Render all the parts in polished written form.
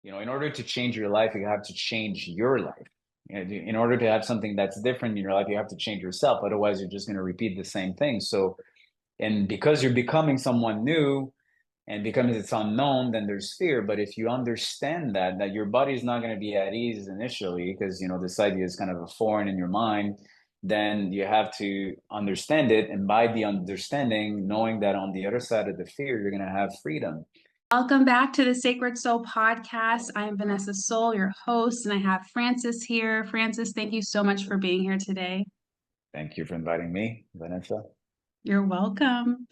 in order to change your life, you have to change your life. In order to have something that's different in your life, you have to change yourself. Otherwise, you're just going to repeat the same thing. So, and because you're becoming someone new, and because it's unknown, then there's fear. But if you understand that your body is not going to be at ease initially, because this idea is kind of a foreign in your mind, then you have to understand it. And by the understanding, knowing that on the other side of the fear, you're going to have freedom. Welcome back to the Sacred Soul podcast. I am Vanessa Soul, your host, and I have Francis here. Francis, thank you so much for being here today. Thank you for inviting me, Vanessa. You're welcome.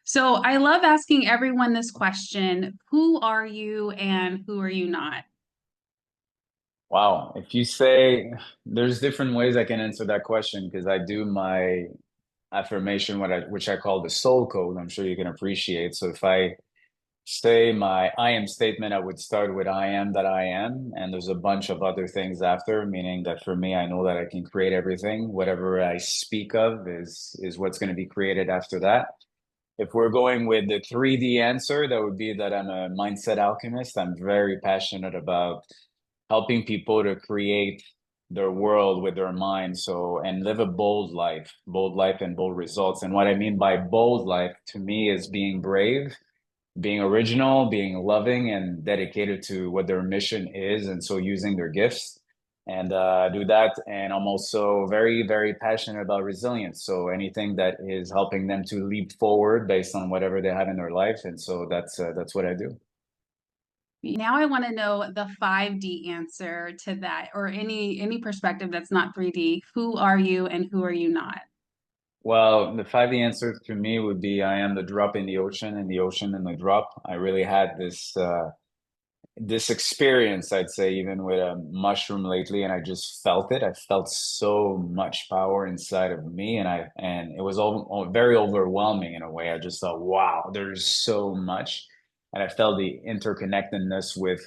So I love asking everyone this question: who are you and who are you not? Wow. If you say there's different ways I can answer that question, because I do my affirmation, which I call the soul code, I'm sure you can appreciate. So if I say my I am statement, I would start with I am that I am. And there's a bunch of other things after, meaning that for me, I know that I can create everything. Whatever I speak of is what's going to be created after that. If we're going with the 3D answer, that would be that I'm a mindset alchemist. I'm very passionate about helping people to create their world with their mind. So, and live a bold life and bold results. And what I mean by bold life to me is being brave, being original, being loving, and dedicated to what their mission is. And so using their gifts and do that. And I'm also very, very passionate about resilience. So anything that is helping them to leap forward based on whatever they have in their life. And so that's what I do. Now I want to know the 5D answer to that, or any perspective that's not 3D. Who are you and who are you not? Well, the 5D answer to me would be I am the drop in the ocean and the ocean in the drop. I really had this experience, I'd say, even with a mushroom lately, and I just felt it. I felt so much power inside of me, and it was all very overwhelming in a way. I just thought, wow, there's so much, and I felt the interconnectedness with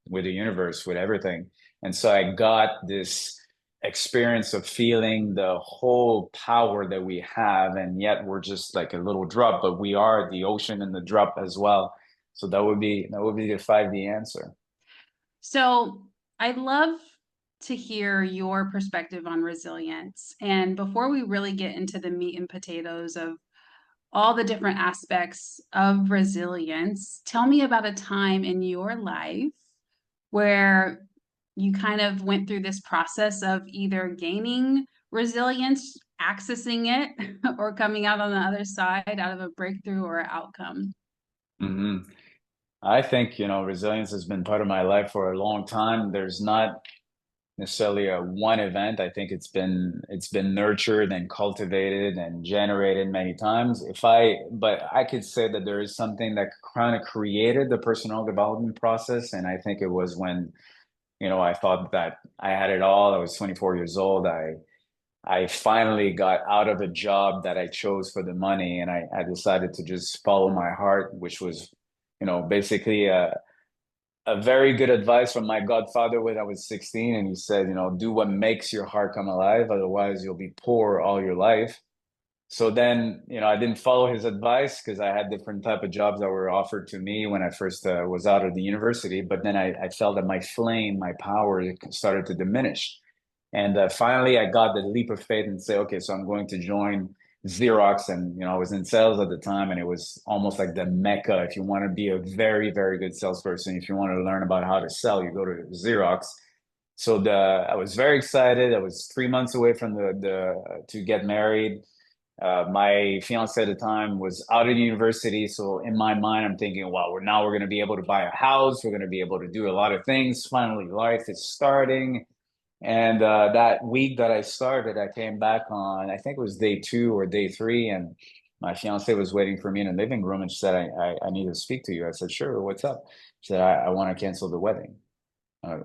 the universe, with everything. And so I got this experience of feeling the whole power that we have, and yet we're just like a little drop, but we are the ocean and the drop as well. So that would be the 5D answer. So I'd love to hear your perspective on resilience. And before we really get into the meat and potatoes of all the different aspects of resilience, tell me about a time in your life where you kind of went through this process of either gaining resilience, accessing it, or coming out on the other side out of a breakthrough or outcome. hmm I think, resilience has been part of my life for a long time. There's not necessarily a one event. I think it's been nurtured and cultivated and generated many times. But I could say that there is something that kind of created the personal development process. And I think it was when, I thought that I had it all. I was 24 years old. I finally got out of a job that I chose for the money, and I decided to just follow my heart, which was, basically a very good advice from my godfather when I was 16. And he said, do what makes your heart come alive. Otherwise, you'll be poor all your life. So then, I didn't follow his advice because I had different type of jobs that were offered to me when I first was out of the university. But then I felt that my flame, my power started to diminish. And finally, I got the leap of faith and say, okay, so I'm going to join Xerox. And, I was in sales at the time, and it was almost like the mecca. If you want to be a very, very good salesperson, if you want to learn about how to sell, you go to Xerox. So I was very excited. I was 3 months away from the to get married. My fiance at the time was out of university. So in my mind, I'm thinking, wow, we're going to be able to buy a house. We're going to be able to do a lot of things. Finally, life is starting. And that week that I started, I came back on, I think it was day 2 or day 3, and my fiance was waiting for me in the living room, and she said, I need to speak to you. I said, sure, what's up? She said, I want to cancel the wedding.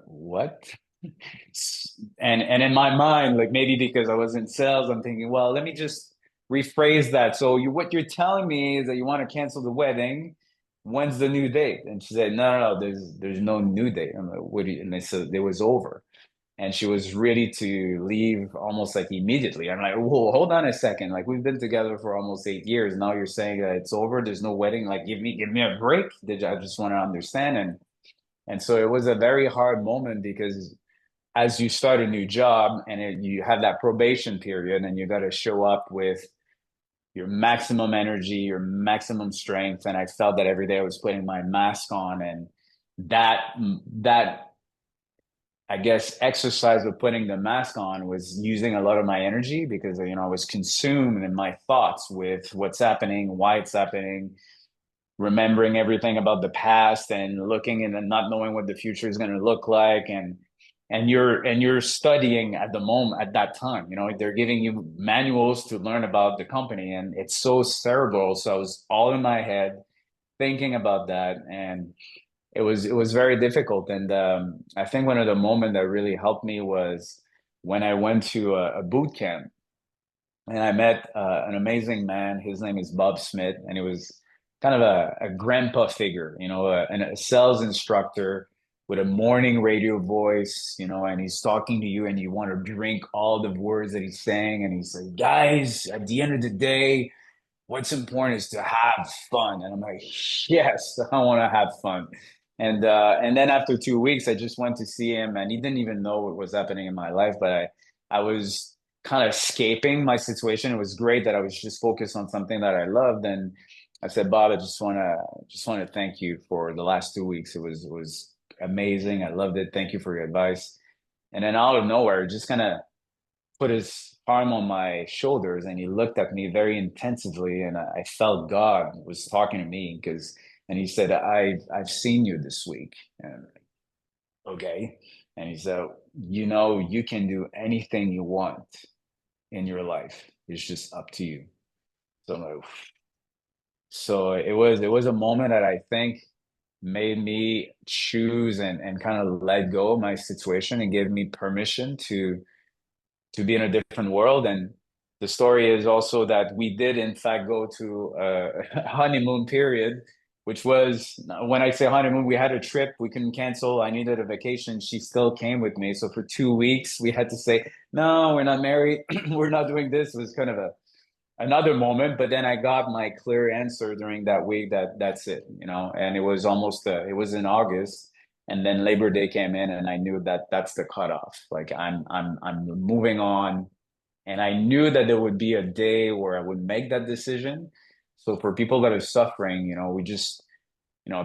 What? And in my mind, like maybe because I was in sales, I'm thinking, well, let me just rephrase that. So what you're telling me is that you want to cancel the wedding. When's the new date? And she said, no, there's no new date. I'm like, what do you? And they said it was over, and she was ready to leave almost like immediately. I'm like, whoa, hold on a second. Like we've been together for almost 8 years. Now you're saying that it's over. There's no wedding. Like give me a break. I just want to understand. And so it was a very hard moment because as you start a new job and you have that probation period and you got to show up with your maximum energy, your maximum strength. And I felt that every day I was putting my mask on, and that that I guess exercise of putting the mask on was using a lot of my energy because I was consumed in my thoughts with what's happening, why it's happening, remembering everything about the past and looking and not knowing what the future is going to look like, and you're studying at the moment at that time. They're giving you manuals to learn about the company, and it's so cerebral. So I was all in my head thinking about that, and it was very difficult. And I think one of the moments that really helped me was when I went to a boot camp, and I met an amazing man. His name is Bob Smith, and he was kind of a grandpa figure, a sales instructor with a morning radio voice, and he's talking to you, and you want to drink all the words that he's saying. And he's like, guys, at the end of the day, what's important is to have fun. And I'm like, yes, I want to have fun. And then after 2 weeks, I just went to see him, and he didn't even know what was happening in my life, but I was kind of escaping my situation. It was great that I was just focused on something that I loved. And I said, Bob, I just want to thank you for the last 2 weeks. It was amazing. I loved it. Thank you for your advice. And then out of nowhere, just kind of put his arm on my shoulders, and he looked at me very intensively, and I felt God was talking to me, and he said, I've seen you this week. And okay. And he said, you can do anything you want in your life. It's just up to you. So I'm like, so it was a moment that I think made me choose and kind of let go of my situation and gave me permission to be in a different world. And the story is also that we did, in fact, go to a honeymoon period, which was, when I say honeymoon, we had a trip we couldn't cancel. I needed a vacation. She still came with me. So for 2 weeks, we had to say, no, we're not married. We're not doing this. It was kind of another moment. But then I got my clear answer during that week that that's it, and it was it was in August, and then Labor Day came in, and I knew that that's the cutoff. Like I'm moving on, and I knew that there would be a day where I would make that decision. So for people that are suffering, we just,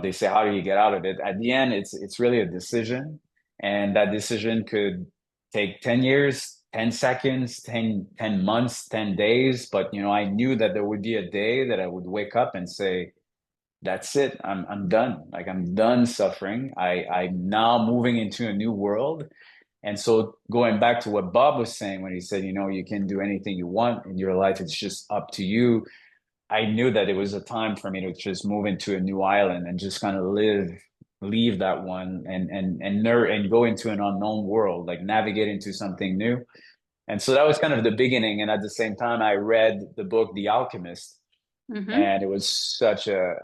they say, how do you get out of it? At the end, it's really a decision, and that decision could take 10 years, 10 seconds, 10 months, 10 days. But, I knew that there would be a day that I would wake up and say, that's it. I'm done. Like, I'm done suffering. I'm now moving into a new world. And so going back to what Bob was saying when he said, you can do anything you want in your life, it's just up to you. I knew that it was a time for me to just move into a new island and just kind of leave that one, and go into an unknown world, like navigate into something new. And so that was kind of the beginning. And at the same time, I read the book, The Alchemist, Mm-hmm. and it was such a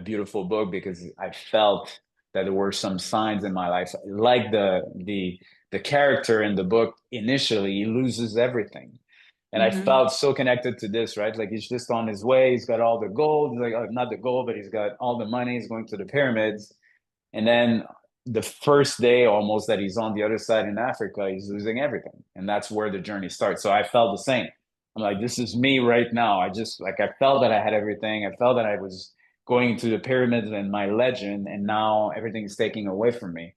beautiful book because I felt that there were some signs in my life, like the character in the book. Initially, he loses everything, and I Mm-hmm. felt so connected to this, right? Like, he's just on his way. He's got all the gold, like, not the gold, but he's got all the money. He's going to the pyramids. And then the first day almost that he's on the other side in Africa, he's losing everything. And that's where the journey starts. So I felt the same. I'm like, this is me right now. I felt that I had everything. I felt that I was going to the pyramids and my legend, and now everything's taking away from me.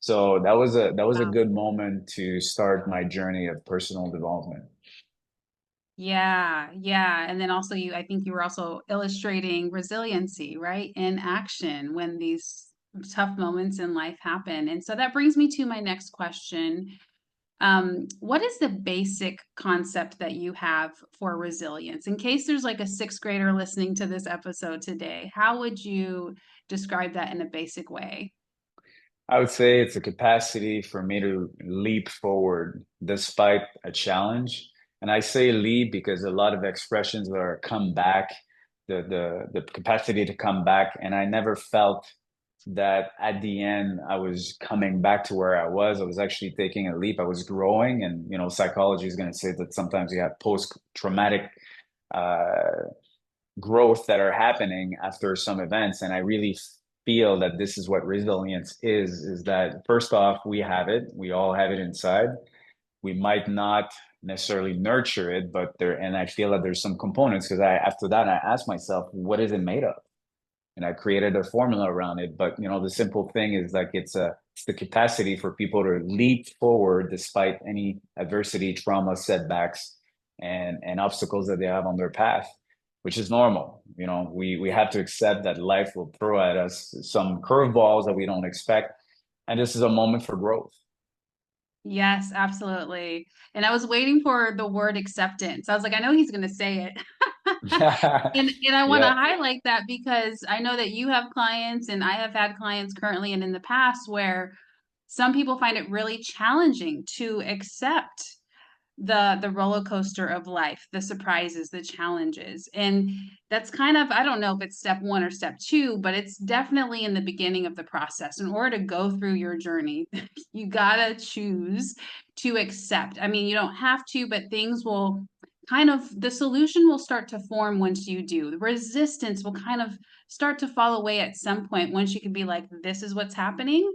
So that was a Wow. good moment to start my journey of personal development. Yeah, yeah. And then also I think you were also illustrating resiliency, right? In action when these tough moments in life happen. And so that brings me to my next question. What is the basic concept that you have for resilience? In case there's like a sixth grader listening to this episode today, how would you describe that in a basic way? I would say it's a capacity for me to leap forward despite a challenge. And I say leap because a lot of expressions are come back, the capacity to come back. And I never felt that at the end I was coming back to where I was. I was actually taking a leap. I was growing. And, psychology is going to say that sometimes you have post-traumatic uh, growth that are happening after some events. And I really feel that this is what resilience is that first off, we have it. We all have it inside. We might not necessarily nurture it, but there, and I feel that there's some components because after that, I asked myself, what is it made of? And I created a formula around it. But the simple thing is like it's the capacity for people to leap forward despite any adversity, trauma, setbacks, and obstacles that they have on their path, which is normal. We have to accept that life will throw at us some curveballs that we don't expect, and this is a moment for growth. Yes, absolutely. And I was waiting for the word acceptance. I was like, I know he's going to say it. And I want to Yeah. highlight that because I know that you have clients and I have had clients currently and in the past where some people find it really challenging to accept the roller coaster of life, the surprises, the challenges. And that's kind of, I don't know if it's step one or step two, but it's definitely in the beginning of the process. In order to go through your journey, you gotta choose to accept. I mean, you don't have to, but things will kind of, the solution will start to form once you do. The resistance will kind of start to fall away at some point once you can be like, this is what's happening.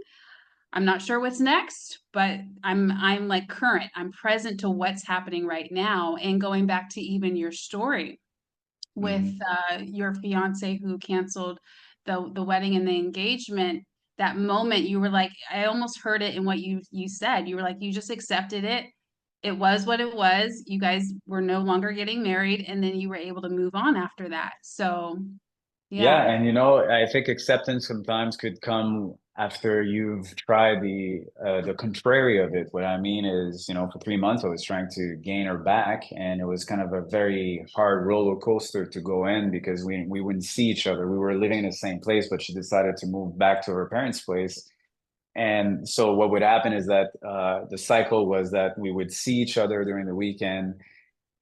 I'm not sure what's next, but I'm like current. I'm present to what's happening right now. And going back to even your story with Mhm. your fiance who canceled the wedding and the engagement, that moment you were like, I almost heard it in what you said. You were like, you just accepted it. It was what it was. You guys were no longer getting married, and then you were able to move on after that. So Yeah, yeah. and I think acceptance sometimes could come after you've tried the contrary of it. What I mean is, for 3 months I was trying to gain her back, and it was kind of a very hard roller coaster to go in because we wouldn't see each other. We were living in the same place, but she decided to move back to her parents' place. And so what would happen is that the cycle was that we would see each other during the weekend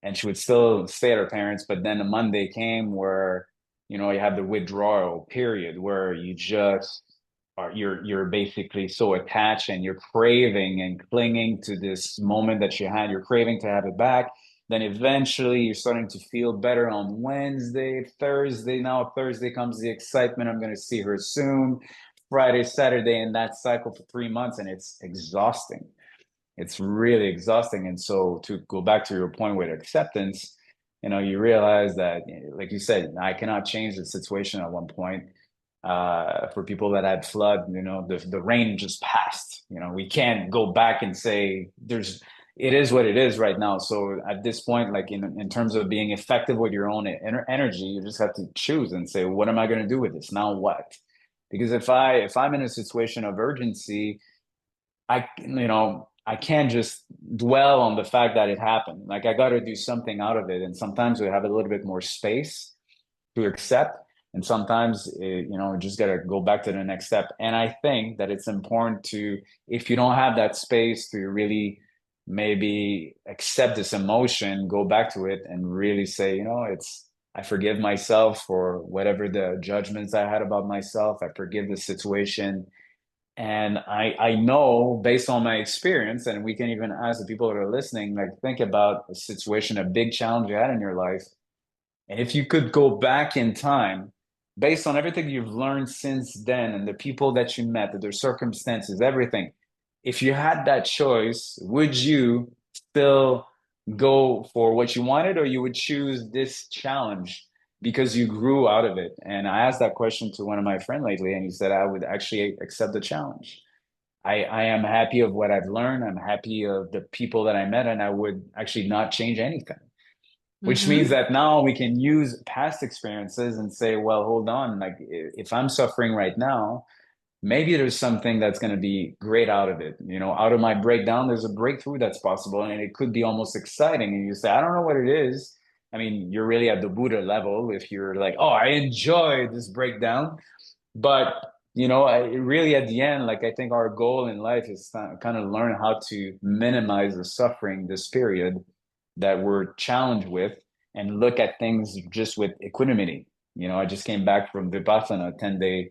and she would still stay at her parents. But then a Monday came where, you have the withdrawal period where you just you're basically so attached and you're craving and clinging to this moment that you had. You're craving to have it back. Then eventually you're starting to feel better on Wednesday, Thursday. Now Thursday comes the excitement. I'm going to see her soon. Friday, Saturday, and that cycle for 3 months, and it's exhausting. It's really exhausting. And so to go back to your point with acceptance, you realize that, like you said, I cannot change the situation at one point. For people that had flood, the rain just passed. We can't go back and say it is what it is right now. So at this point, like in terms of being effective with your own energy, you just have to choose and say, what am I going to do with this? Now what? Because if I'm in a situation of urgency, I can't just dwell on the fact that it happened. Like I got to do something out of it. And sometimes we have a little bit more space to accept. And sometimes, just got to go back to the next step. And I think that it's important to, if you don't have that space to really maybe accept this emotion, go back to it and really say, I forgive myself for whatever the judgments I had about myself. I forgive the situation, and I know based on my experience, and we can even ask the people that are listening, like think about a situation, a big challenge you had in your life. And if you could go back in time, based on everything you've learned since then and the people that you met, their circumstances, everything, if you had that choice, would you still go for what you wanted, or you would choose this challenge because you grew out of it? And I asked that question to one of my friends lately, and he said I would actually accept the challenge. I am happy of what I've learned. I'm happy of the people that I met, and I would actually not change anything, which means Mm-hmm. that now we can use past experiences and say, well, hold on, like if I'm suffering right now, maybe there's something that's going to be great out of it. Out of my breakdown, there's a breakthrough that's possible, and it could be almost exciting. And you say, I don't know what it is. I mean, you're really at the Buddha level if you're like, oh, I enjoy this breakdown. But really at the end, like I think our goal in life is to kind of learn how to minimize the suffering this period that we're challenged with, and look at things just with equanimity. I just came back from Vipassana, 10-day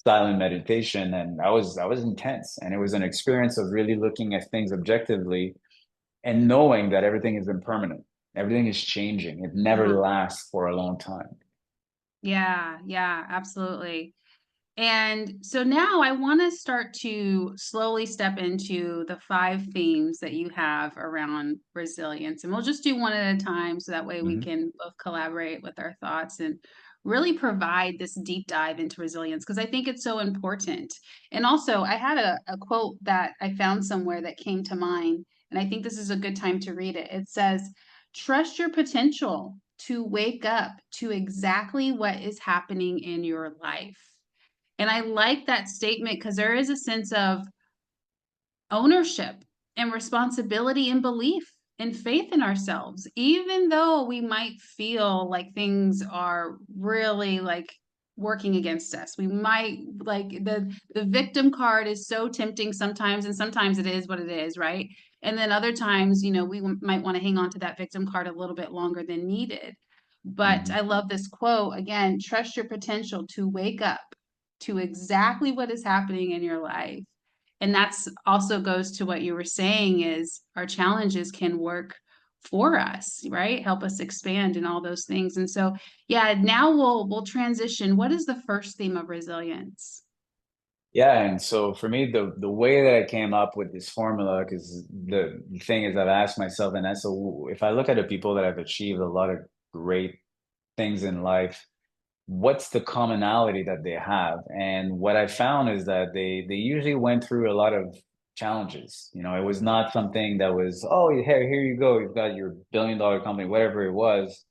silent meditation, and I was intense, and it was an experience of really looking at things objectively and knowing that everything is impermanent, everything is changing, it never Yeah. lasts for a long time. Yeah, yeah, absolutely. And so now I want to start to slowly step into the 5 themes that you have around resilience. And we'll just do one at a time so that way we Hmm. can both collaborate with our thoughts and really provide this deep dive into resilience because I think it's so important. And also, I had a quote that I found somewhere that came to mind, and I think this is a good time to read it. It says, "Trust your potential to wake up to exactly what is happening in your life." And I like that statement because there is a sense of ownership and responsibility and belief and faith in ourselves, even though we might feel like things are really like working against us. We might like the victim card is so tempting sometimes, and sometimes it is what it is, right? And then other times, we might want to hang on to that victim card a little bit longer than needed. But Hmm. I love this quote again, trust your potential to wake up to exactly what is happening in your life. And that's also goes to what you were saying is our challenges can work for us, right? Help us expand and all those things. And so, yeah, now we'll transition. What is the first theme of resilience? Yeah, and so for me, the way that I came up with this formula, because the thing is, I've asked myself, and that's so if I look at the people that have achieved a lot of great things in life, what's the commonality that they have? And what I found is that they usually went through a lot of challenges. It was not something that was, oh, here you go, you've got your billion-dollar company, whatever it was.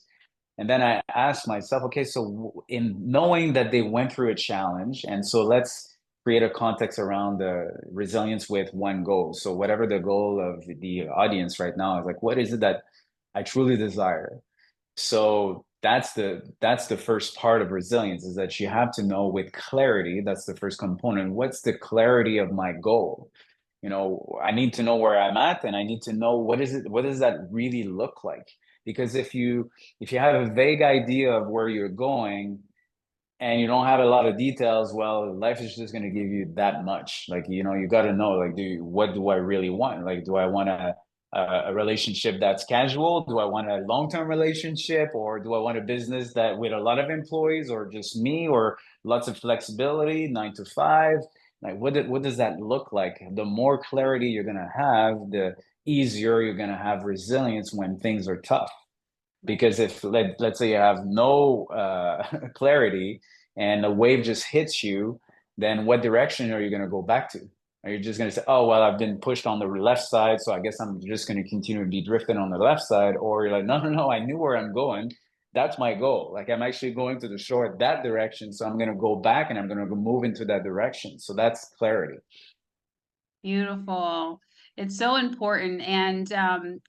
And then I asked myself, okay, so in knowing that they went through a challenge, and so let's create a context around the resilience with one goal. So whatever the goal of the audience right now is, like, what is it that I truly desire? So that's the first part of resilience, is that you have to know with clarity. That's the first component. What's the clarity of my goal? I need to know where I'm at, and I need to know what does that really look like? Because if you have a vague idea of where you're going and you don't have a lot of details, well, life is just going to give you that much. Like, you got to know, like, what do I really want? Like, do I want a relationship that's casual? Do I want a long-term relationship, or do I want a business that with a lot of employees, or just me, or lots of flexibility, 9 to 5? Like, what does that look like? The more clarity you're going to have, the easier you're going to have resilience when things are tough. Because if let's say you have no clarity and a wave just hits you, then what direction are you going to go back to? Are you just going to say, oh, well, I've been pushed on the left side, so I guess I'm just going to continue to be drifting on the left side? Or you're like, no, no, no, I knew where I'm going. That's my goal. Like, I'm actually going to the shore that direction, so I'm going to go back and I'm going to move into that direction. So that's clarity. Beautiful. It's so important. And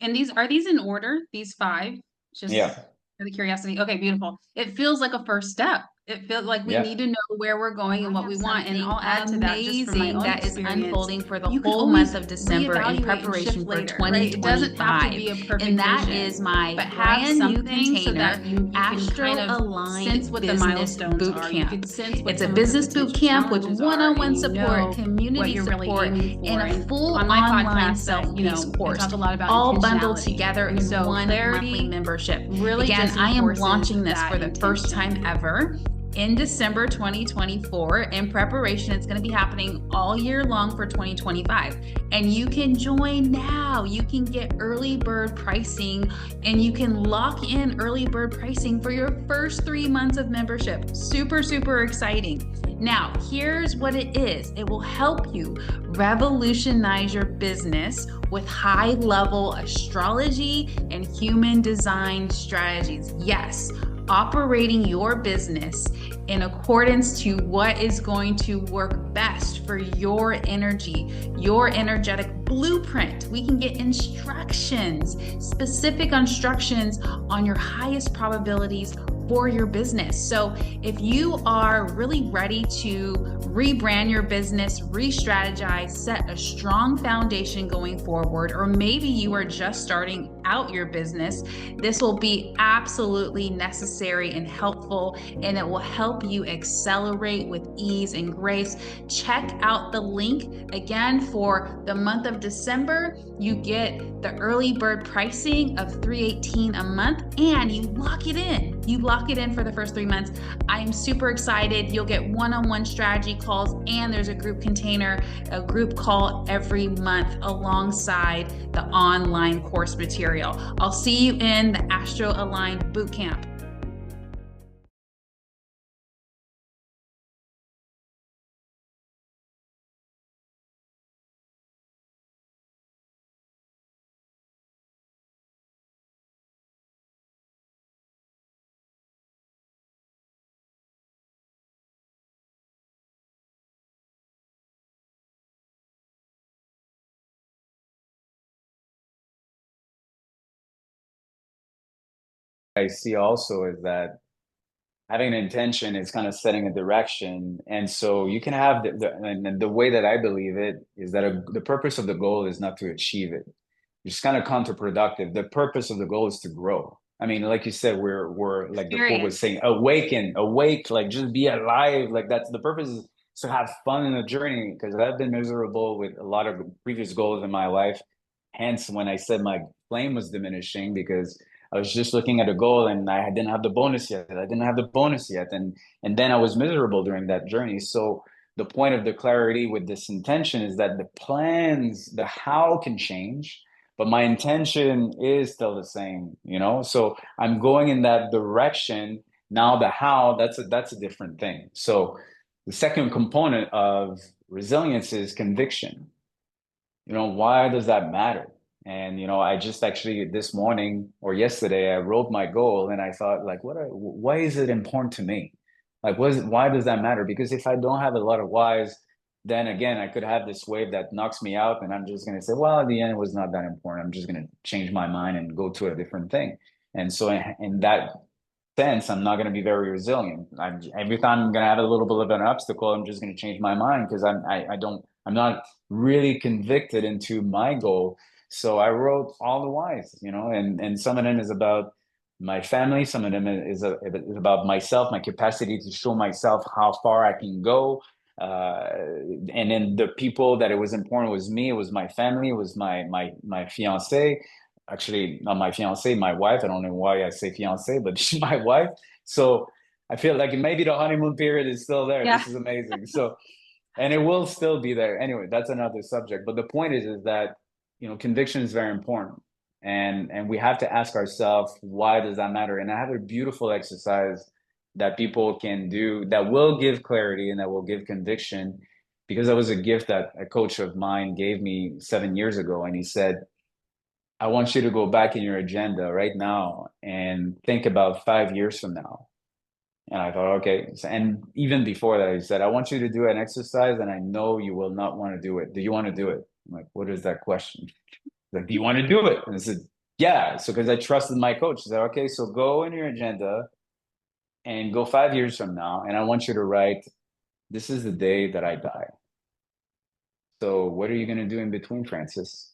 these are these in order, these 5? Just Yeah, for the curiosity. Okay, beautiful. It feels like a first step. It feels like we yeah. need to know where we're going and I what have we want. And something I'll add to that just from my amazing own that is experience. unfolding for the You can whole month always of December in reevaluate and preparation shift for later, right? It doesn't have to 2025. be a perfect And that vision, is my but have brand new something so container, that you can kind of Astro-Aligned sense what the Business milestones Boot are. You can Camp. sense what It's a some of the business boot potential camp with challenges are, one-on-one and you support, know what community you're really support, aiming for. and a And full on my online podcast, self-paced I course, talk a lot about all bundled intentionality. together And in so one monthly clarity membership. really Again, just I am enforces launching this that for the first intention. time ever in December 2024. In preparation, it's going to be happening all year long for 2025. And you can join now. You can get early bird pricing, and you can lock in early bird pricing for your first 3 months of membership. Super, super exciting. Now, here's what it is. It will help you revolutionize your business with high-level astrology and human design strategies. Yes, operating your business in accordance to what is going to work best for your energy, your energetic blueprint. We can get instructions, specific instructions on your highest probabilities for your business. So if you are really ready to rebrand your business, re-strategize, set a strong foundation going forward, or maybe you are just starting out your business, this will be absolutely necessary and helpful, and it will help you accelerate with ease and grace. Check out the link again for the month of December. You get the early bird pricing of $318 a month, and you lock it in You lock it in for the first 3 months. I'm super excited. You'll get one-on-one strategy calls, and there's a group container, a group call every month alongside the online course material. I'll see you in the Astro Aligned Bootcamp. I see also is that having an intention is kind of setting a direction. And so you can have and the way that I believe it is that the purpose of the goal is not to achieve it. It's kind of counterproductive. The purpose of the goal is to grow. I mean, like you said, we're like the quote was saying, awaken, awake, like just be alive. Like that's the purpose is to have fun in the journey. Because I've been miserable with a lot of previous goals in my life. Hence, when I said my flame was diminishing, because I was just looking at a goal and I didn't have the bonus yet. I didn't have the bonus yet. And then I was miserable during that journey. So the point of the clarity with this intention is that the plans, the how can change, but my intention is still the same, you know? So I'm going in that direction. Now the how, that's a different thing. So the second component of resilience is conviction. You know, why does that matter? And, you know, I just actually this morning or yesterday, I wrote my goal and I thought like, why is it important to me? Like, why does that matter? Because if I don't have a lot of whys, then again, I could have this wave that knocks me out and I'm just going to say, well, at the end, it was not that important. I'm just going to change my mind and go to a different thing. And so in that sense, I'm not going to be very resilient. Every time I'm going to have a little bit of an obstacle, I'm just going to change my mind because I'm not really convicted into my goal. So I wrote all the whys, you know, and some of them is about my family. Some of them is about myself, my capacity to show myself how far I can go. And then the people that it was important was me. It was my family. It was my fiance. Actually, not my fiance, my wife. I don't know why I say fiance, but she's my wife. So I feel like maybe the honeymoon period is still there. Yeah. This is amazing. So, and it will still be there. Anyway, that's another subject. But the point is that, you know, conviction is very important. And we have to ask ourselves, why does that matter? And I have a beautiful exercise that people can do that will give clarity and that will give conviction, because that was a gift that a coach of mine gave me 7 years ago. And he said, I want you to go back in your agenda right now and think about 5 years from now. And I thought, okay. So, and even before that, he said, I want you to do an exercise and I know you will not want to do it. Do you want to do it? I'm like, what is that question? Like, do you want to do it? And I said, yeah. So, because I trusted my coach, he said, okay, so go in your agenda and go 5 years from now. And I want you to write, this is the day that I die. So what are you going to do in between, Francis?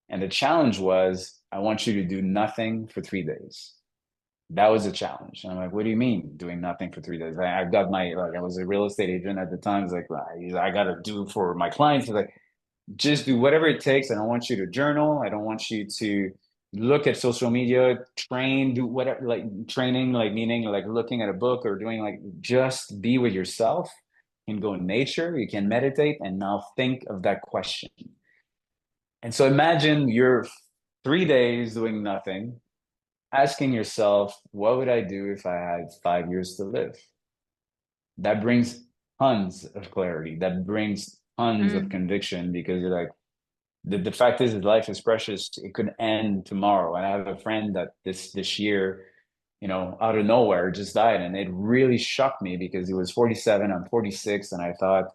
And the challenge was, I want you to do nothing for 3 days. That was a challenge. And I'm like, what do you mean doing nothing for 3 days? I've got I was a real estate agent at the time. It's like, I got to do for my clients. It's like, just do whatever it takes. I don't want you to journal. I don't want you to look at social media, do whatever, like training, like meaning like looking at a book or doing like, just be with yourself. You can go in nature, you can meditate, and now think of that question. And so imagine you're 3 days doing nothing, asking yourself, what would I do if I had 5 years to live? That brings tons of clarity. That brings tons of conviction, because you're like, the fact is life is precious. It could end tomorrow. And I have a friend that this year, you know, out of nowhere just died. And it really shocked me because he was 47, I'm 46. And I thought,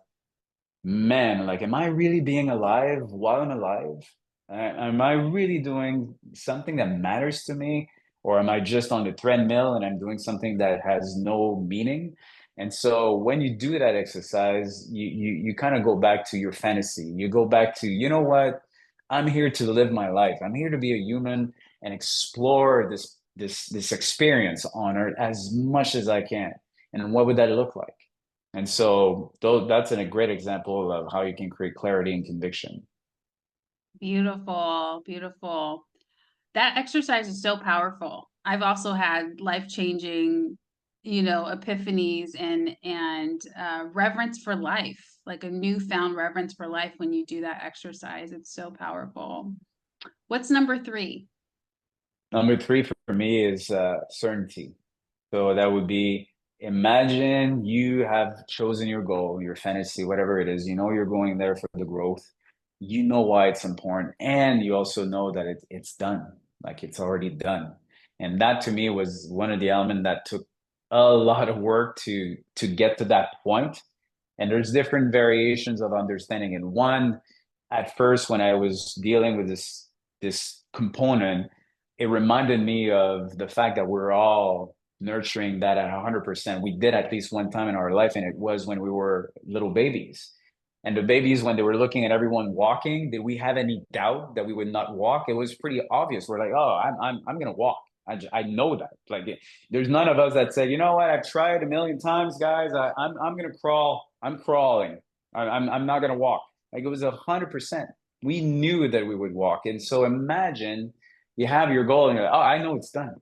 man, like, am I really being alive while I'm alive? Am I really doing something that matters to me? Or am I just on the treadmill and I'm doing something that has no meaning? And so when you do that exercise, you kind of go back to your fantasy. You go back to, you know what? I'm here to live my life. I'm here to be a human and explore this experience on earth as much as I can. And what would that look like? And so that's a great example of how you can create clarity and conviction. Beautiful, beautiful. That exercise is so powerful. I've also had life-changing, epiphanies and reverence for life, like a newfound reverence for life when you do that exercise. It's so powerful. What's number 3? Number three for me is certainty. So that would be, imagine you have chosen your goal, your fantasy, whatever it is. You know you're going there for the growth. You know why it's important, and you also know that it's done, like it's already done. And that to me was one of the elements that took a lot of work to get to that point. And there's different variations of understanding. And one, at first, when I was dealing with this component, it reminded me of the fact that we're all nurturing that at 100%. We did at least one time in our life, and it was when we were little babies. And the babies, when they were looking at everyone walking, did we have any doubt that we would not walk? It was pretty obvious. We're like, oh, I'm gonna walk. I know that. Like, there's none of us that said, you know what, I've tried a million times, guys. I'm gonna crawl. I'm crawling. I'm not gonna walk. Like, it was 100%. We knew that we would walk. And so imagine you have your goal and you're like, oh, I know it's done.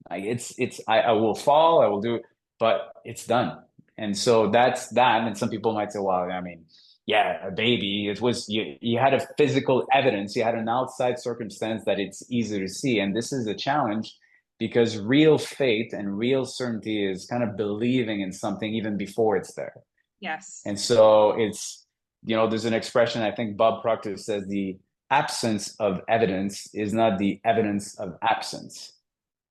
Like, I will fall, I will do it, but it's done. And so that's that. And some people might say, well, I mean, yeah, a baby, it was, you had a physical evidence, you had an outside circumstance that it's easy to see. And this is a challenge because real faith and real certainty is kind of believing in something even before it's there. Yes. And so it's, there's an expression, I think Bob Proctor says, the absence of evidence is not the evidence of absence.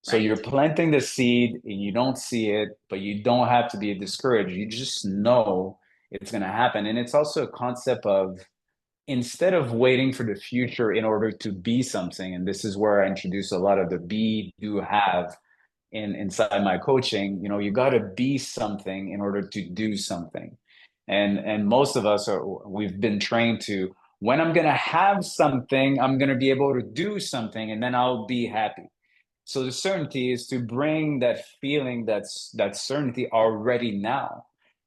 So Right. you're planting the seed and you don't see it, but you don't have to be discouraged. You just know it's going to happen. And it's also a concept of, instead of waiting for the future in order to be something, and this is where I introduce a lot of the be, do, have inside my coaching, you got to be something in order to do something. And most of us we've been trained to, when I'm going to have something, I'm going to be able to do something and then I'll be happy. So the certainty is to bring that feeling, that certainty already now.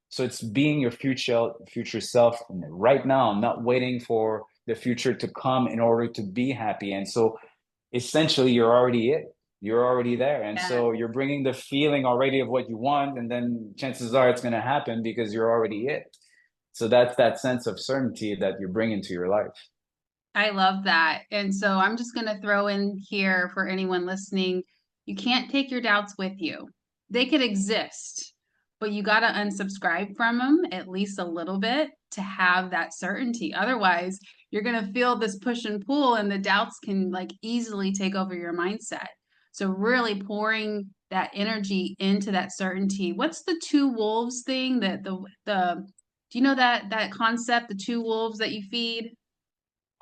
So it's being your future self right now, not waiting for the future to come in order to be happy. And so essentially you're already it. You're already there. And Yeah. so you're bringing the feeling already of what you want, and then chances are it's going to happen because you're already it. So that's that sense of certainty that you bring into your life. I love that. And so I'm just going to throw in here for anyone listening, you can't take your doubts with you. They could exist, but you got to unsubscribe from them at least a little bit to have that certainty. Otherwise, you're going to feel this push and pull, and the doubts can like easily take over your mindset. So really pouring that energy into that certainty. What's the two wolves thing, that the do you know that concept, the two wolves that you feed?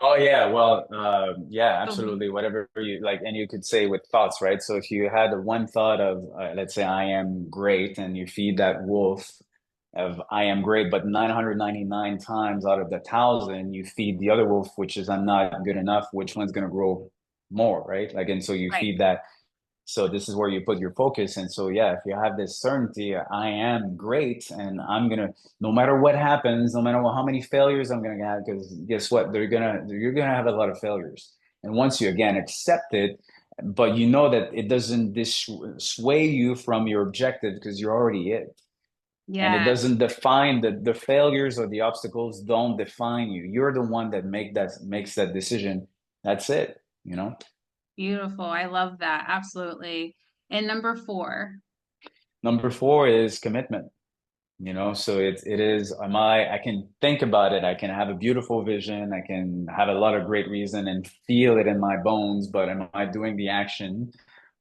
Oh yeah, well, yeah, So absolutely. Whatever you like, and you could say with thoughts, right? So if you had one thought of, let's say, I am great, and you feed that wolf of I am great, but 999 times out of the 1,000, you feed the other wolf, which is I'm not good enough. Which one's going to grow more, right? Like, and so you right. feed that. So this is where you put your focus. And so, yeah, if you have this certainty, I am great, and I'm gonna, no matter what happens, no matter how many failures I'm gonna have, because guess what, you're gonna have a lot of failures. And once you again accept it, but you know that it doesn't sway you from your objective because you're already it. And it Yeah. doesn't define the failures or the obstacles don't define you. You're the one that makes that decision. That's it. Beautiful. I love that. Absolutely. And number 4. Number four is commitment. So it is, I can think about it, I can have a beautiful vision, I can have a lot of great reason and feel it in my bones, but am I doing the action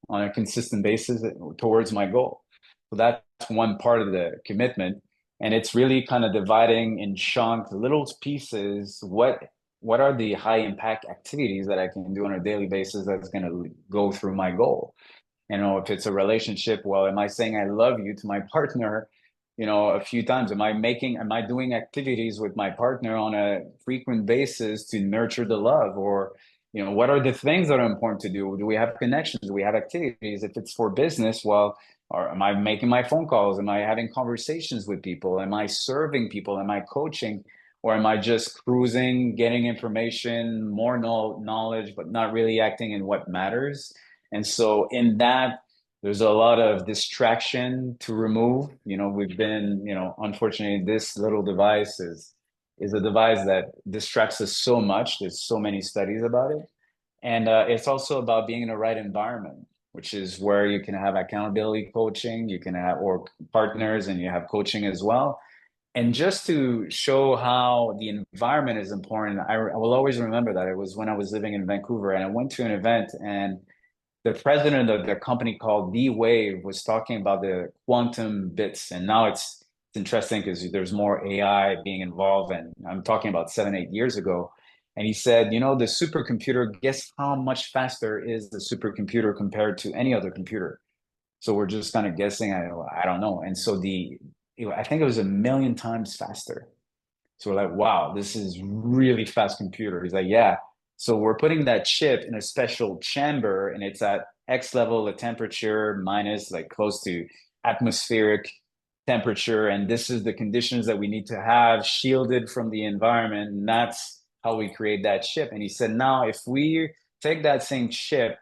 on a consistent basis towards my goal? So that's one part of the commitment. And it's really kind of dividing in chunks, little pieces. What are the high impact activities that I can do on a daily basis that's going to go through my goal? If it's a relationship, well, am I saying I love you to my partner, a few times? Am I doing activities with my partner on a frequent basis to nurture the love? Or, what are the things that are important to do? Do we have connections? Do we have activities? If it's for business, well, or am I making my phone calls? Am I having conversations with people? Am I serving people? Am I coaching? Or am I just cruising, getting information, more knowledge, but not really acting in what matters? And so in that, There's a lot of distraction to remove. We've been, unfortunately, this little device is a device that distracts us so much. There's so many studies about it. And it's also about being in the right environment, which is where you can have accountability coaching, you can have or partners, and you have coaching as well. And just to show how the environment is important, I will always remember that it was when I was living in Vancouver and I went to an event, and the president of the company called D-Wave was talking about the quantum bits. And now it's interesting because there's more AI being involved. And I'm talking about 7, 8 years ago. And he said, the supercomputer, guess how much faster is the supercomputer compared to any other computer? So we're just kind of guessing. I don't know. And so I think it was 1 million times faster. So we're like, wow, this is really fast computer. He's like, yeah. So we're putting that chip in a special chamber, and it's at X level of temperature minus like close to atmospheric temperature. And this is the conditions that we need to have shielded from the environment. And that's how we create that chip. And he said, now if we take that same chip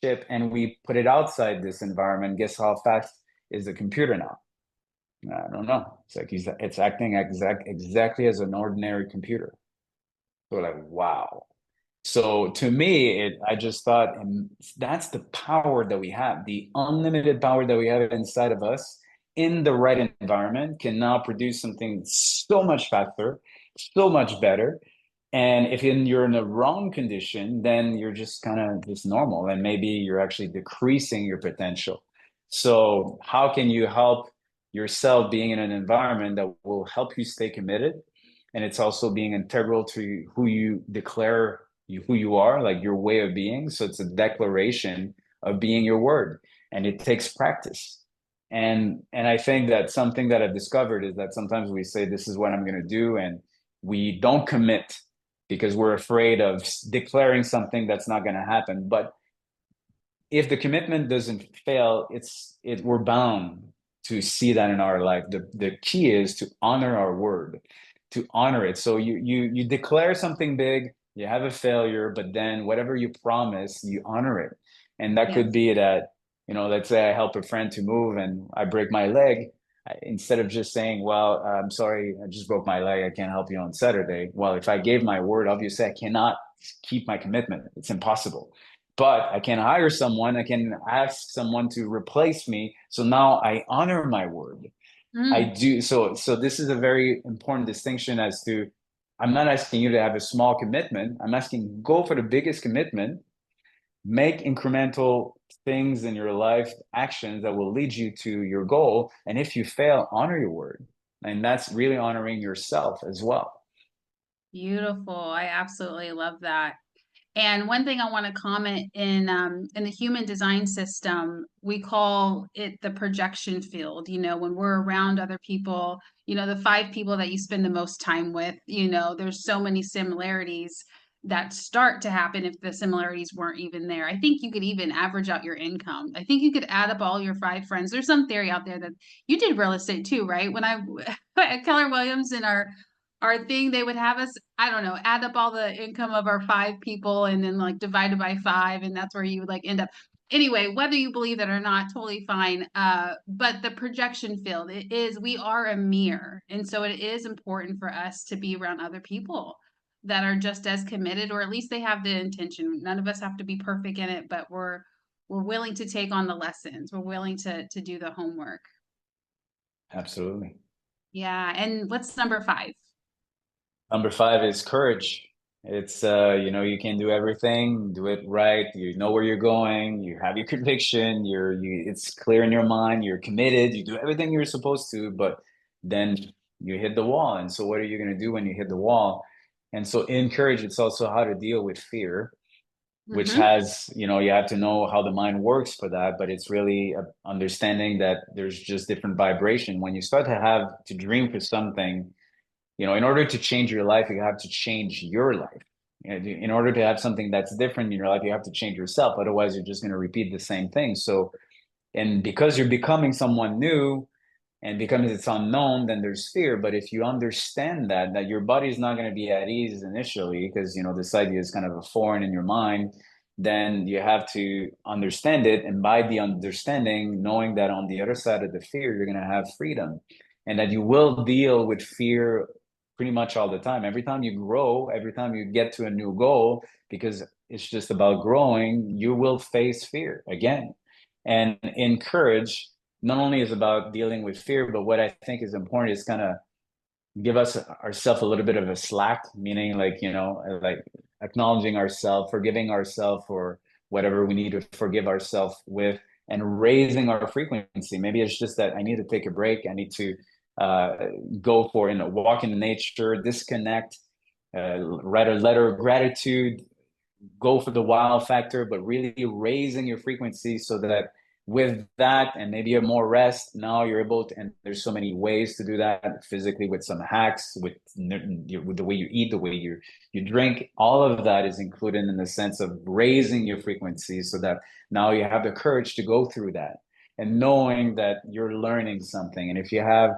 and we put it outside this environment, guess how fast is the computer now? I don't know. It's like it's acting exactly as an ordinary computer. So like, wow. So to me, I just thought, and that's the power that we have, the unlimited power that we have inside of us in the right environment can now produce something so much faster, so much better. And if you're in the wrong condition, then you're just kind of just normal, and maybe you're actually decreasing your potential. So how can you help yourself being in an environment that will help you stay committed? And it's also being integral to who you declare who you are, like your way of being. So it's a declaration of being your word, and it takes practice. And I think that something that I've discovered is that sometimes we say, this is what I'm going to do, and we don't commit because we're afraid of declaring something that's not going to happen. But if the commitment doesn't fail, we're bound to see that in our life. The key is to honor our word, to honor it. So you declare something big, you have a failure, but then whatever you promise, you honor it. And that could be that, let's say I help a friend to move and I break my leg. Instead of just saying, well, I'm sorry, I just broke my leg, I can't help you on Saturday. Well, if I gave my word, obviously I cannot keep my commitment. It's impossible. But I can hire someone, I can ask someone to replace me. So now I honor my word. I do. So this is a very important distinction as to, I'm not asking you to have a small commitment. I'm asking, go for the biggest commitment, make incremental things in your life, actions that will lead you to your goal. And if you fail, honor your word. And that's really honoring yourself as well. Beautiful. I absolutely love that. And one thing I want to comment in the human design system, we call it the projection field. When we're around other people, the 5 people that you spend the most time with, there's so many similarities that start to happen if the similarities weren't even there. I think you could even average out your income. I think you could add up all your 5 friends. There's some theory out there that you did real estate too, right? When I Keller Williams in our thing, they would have us, I don't know, add up all the income of our 5 people and then like divide it by 5, and that's where you would like end up. Anyway, whether you believe it or not, totally fine. But the projection field, we are a mirror. And so it is important for us to be around other people that are just as committed, or at least they have the intention. None of us have to be perfect in it, but we're willing to take on the lessons. We're willing to do the homework. Absolutely. Yeah. And what's number 5? Number 5 is courage. It's, you can do everything, do it right. You know where you're going. You have your conviction. It's clear in your mind. You're committed. You do everything you're supposed to, but then you hit the wall. And so what are you going to do when you hit the wall? And so in courage, it's also how to deal with fear, which has, you have to know how the mind works for that. But it's really understanding that there's just different vibration. When you start to dream for something, in order to change your life, you have to change your life. In order to have something that's different in your life, you have to change yourself. Otherwise, you're just going to repeat the same thing. So, and because you're becoming someone new and because it's unknown, then there's fear. But if you understand that your body is not going to be at ease initially, because, this idea is kind of a foreign in your mind, then you have to understand it. And by the understanding, knowing that on the other side of the fear, you're going to have freedom, and that you will deal with fear pretty much all the time. Every time you grow, every time you get to a new goal, because it's just about growing, you will face fear again. And in courage, not only is about dealing with fear, but what I think is important is kind of give us ourselves a little bit of a slack, meaning like, like acknowledging ourselves, forgiving ourselves for whatever we need to forgive ourselves with, and raising our frequency. Maybe it's just that I need to take a break. I need to uh, go for walk in nature, disconnect, write a letter of gratitude, go for the wow factor, but really raising your frequency so that with that and maybe a more rest, now you're able to, and there's so many ways to do that physically with some hacks, with the way you eat, the way you drink, all of that is included in the sense of raising your frequency so that now you have the courage to go through that and knowing that you're learning something. And if you have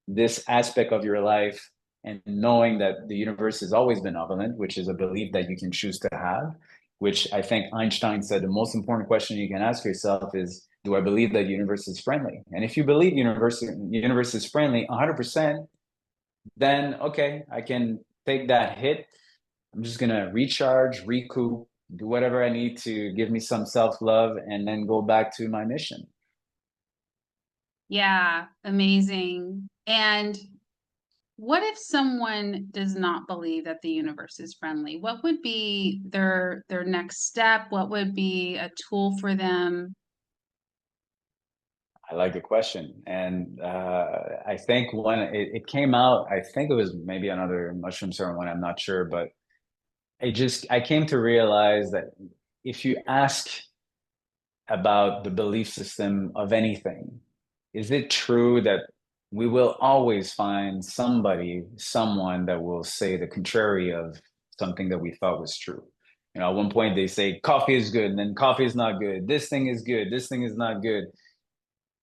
this aspect of your life and knowing that the universe has always been benevolent, which is a belief that you can choose to have, which I think Einstein said the most important question you can ask yourself is, do I believe that the universe is friendly? And if you believe universe is friendly 100%, then okay, I can take that hit. I'm just gonna recharge, recoup, do whatever I need to give me some self-love, and then go back to my mission. Yeah, amazing. And what if someone does not believe that the universe is friendly? What would be their next step? What would be a tool for them? I like the question. And I think when it came out, I think it was maybe another mushroom ceremony, I'm not sure, but I came to realize that if you ask about the belief system of anything, is it true that we will always find someone that will say the contrary of something that we thought was true? At one point they say coffee is good, and then coffee is not good. This thing is good. This thing is not good.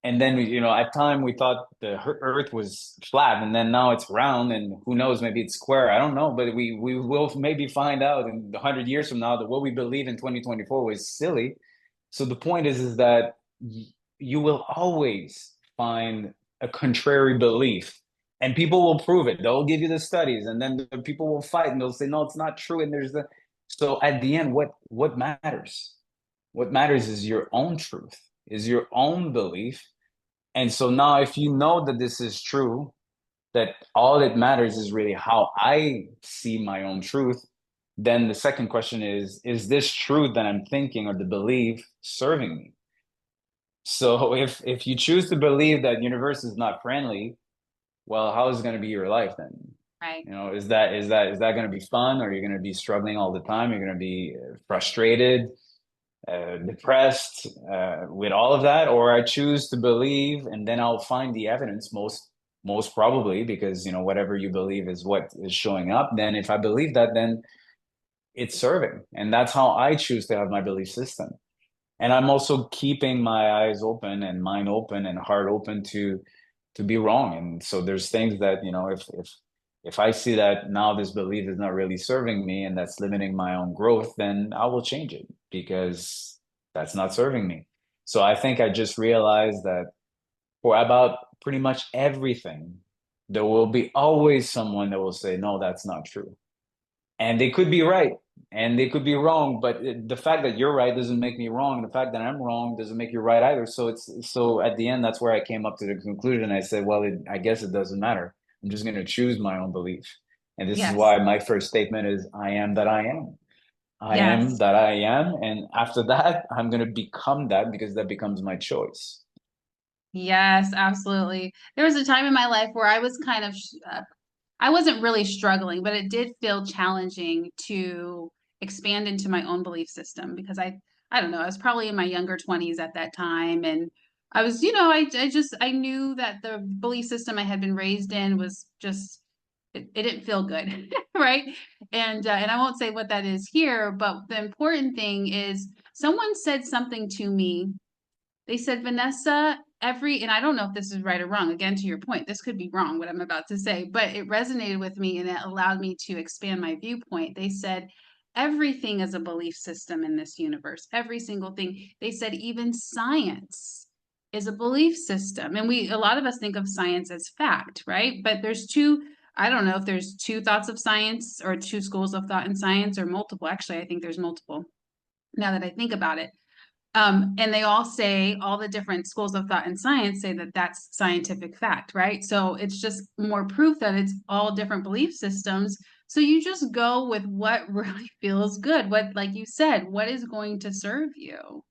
And then at time we thought the earth was flat, and then now it's round, and who knows, maybe it's square. I don't know, but we will maybe find out in 100 years from now that what we believe in 2024 was silly. So the point is that you will always find a contrary belief, and people will prove it. They'll give you the studies, and then the people will fight, and they'll say no, it's not true. And so at the end, what matters? What matters is your own truth, is your own belief. And so now, if you know that this is true, that all that matters is really how I see my own truth, then the second question is this truth that I'm thinking or the belief serving me? So if you choose to believe that universe is not friendly, well, how is it going to be your life then? Right. Is that going to be fun, or are you going to be struggling all the time? You're going to be frustrated, depressed with all of that, or I choose to believe, and then I'll find the evidence most probably, because whatever you believe is what is showing up. Then if I believe that, then it's serving, and that's how I choose to have my belief system. And I'm also keeping my eyes open and mind open and heart open to be wrong. And so there's things that if I see that now this belief is not really serving me and that's limiting my own growth, then I will change it, because that's not serving me. So I think I just realized that for about pretty much everything, there will be always someone that will say, no, that's not true. And they could be right and they could be wrong, but the fact that you're right doesn't make me wrong. The fact that I'm wrong doesn't make you right either. So at the end, that's where I came up to the conclusion. I said, well, I guess it doesn't matter. I'm just going to choose my own belief. And this is Yes. why my first statement is, I am that I am. I am Yes. that I am. And after that, I'm going to become that, because that becomes my choice. Yes, absolutely. There was a time in my life where I was kind of I wasn't really struggling, but it did feel challenging to expand into my own belief system, because I don't know, I was probably in my younger 20s at that time, and I was, I knew that the belief system I had been raised in was just it didn't feel good, right? And I won't say what that is here, but the important thing is someone said something to me. They said, Vanessa, and I don't know if this is right or wrong. Again, to your point, this could be wrong, what I'm about to say, but it resonated with me and it allowed me to expand my viewpoint. They said, everything is a belief system in this universe. Every single thing. They said even science is a belief system. And a lot of us think of science as fact, right? But I don't know if there's two thoughts of science or two schools of thought in science or multiple. Actually, I think there's multiple now that I think about it. And they all say, all the different schools of thought in science say that that's scientific fact, right? So it's just more proof that it's all different belief systems. So you just go with what really feels good. What, like you said, what is going to serve you?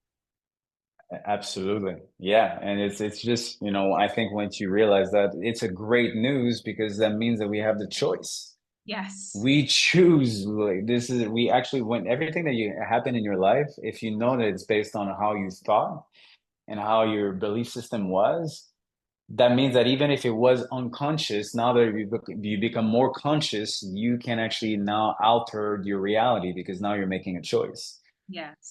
Absolutely. Yeah. And it's just, I think once you realize that, it's a great news because that means that we have the choice. Yes. We choose. Like, we actually, when everything that you happen in your life, if you know that it's based on how you thought and how your belief system was, that means that even if it was unconscious, now that you become more conscious, you can actually now alter your reality because now you're making a choice.